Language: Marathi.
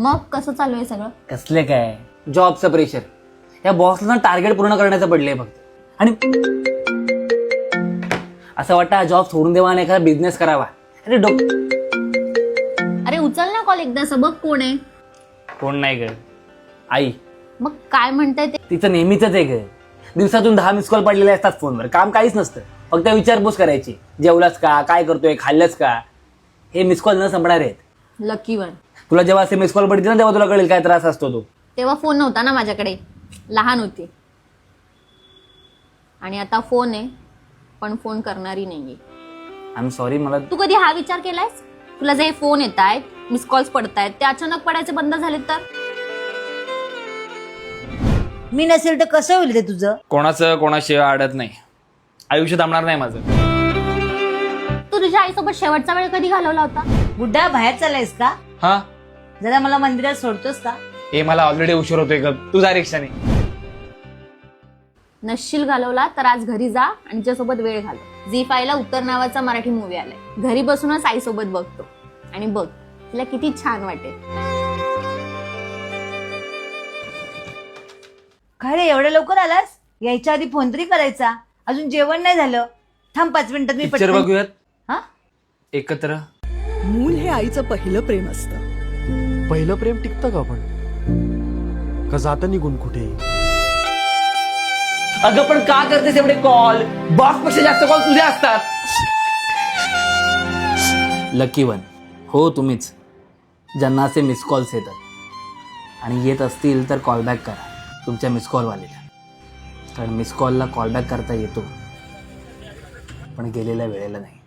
मग कसं चालू आहे सगळं? कसले काय जॉबचं प्रेशर, या बॉसला टार्गेट पूर्ण करण्याचं पडलंय फक्त. आणि असं वाटतं हा जॉब सोडून देवा आणि एखादा बिझनेस करावा. अरे अरे उचल ना कॉल एकदाचं, बघ कोण आहे. कोण नाही ग, आई. मग काय म्हणताय ते? तिचं नेहमीच आहे ग, दिवसातून 10 मिस कॉल पडलेले असतात फोनवर, काम काहीच नसतं, फक्त विचारपूस करायची. जेवलास का, काय करतोय, खाल्लंच का. हे मिस कॉल न संपणार आहेत. Lucky one. तुला जेव्हा असे मिस कॉल पडतील ना तेव्हा तुला कळेल काय त्रास असतो तो. तेव्हा फोन नव्हता ना माझ्याकडे, लहान होती. आणि आता फोन आहे, पण फोन करणारी नाहीये. I am sorry. मला तू कधी हा विचार केलायस? तुला जे फोन येत आहेत, मिस कॉल्स पडतायत, ते अचानक पडायचे बंद झाले तर? मी नसेल तर कसं होईल ते तुझं? कोणाचं कोणाशिवाय अडत नाही, आयुष्य थांबणार नाही माझं. तू तुझ्या आईसोबत शेवटचा वेळ कधी घालवला होता? बुड्ढा बाहेर चाललायस का? हा, जरा मला मंदिरात सोडतोस का? हे मला ऑलरेडी उशीर होतोय ग, तू जा रिक्षाने. नशील घालवला तर आज घरी जा आणि तिच्यासोबत वेळ घालव. झी5 ला उत्तर नावाचा मराठी मूवी आलाय, घरी बसूनच आईसोबत बघतो आणि बघ तिला किती छान वाटेल. काय रे एवढ्या लवकर आलास? यायच्या आधी फोन तरी करायचा. अजून जेवण नाही झालं. थांब 5 मिनिटात मी पिक्चर पटकन- बघूयात हा? एकत्र. मूल हे आईचं पहिलं प्रेम असतं. पहिलं प्रेम टिकतं का पण, का जातं निघून कुठे? अगं पण का करतेस एवढे कॉल? बॉस पेक्षा जास्त कॉल तुझे असतात. लकी वन हो तुम्हीच, ज्यांना असे मिस कॉल्स येतात. आणि येत असतील तर कॉलबॅक करा तुमच्या मिस कॉलवालेला, कारण मिस कॉलला कॉलबॅक करता येतो पण गेलेल्या वेळेला नाही.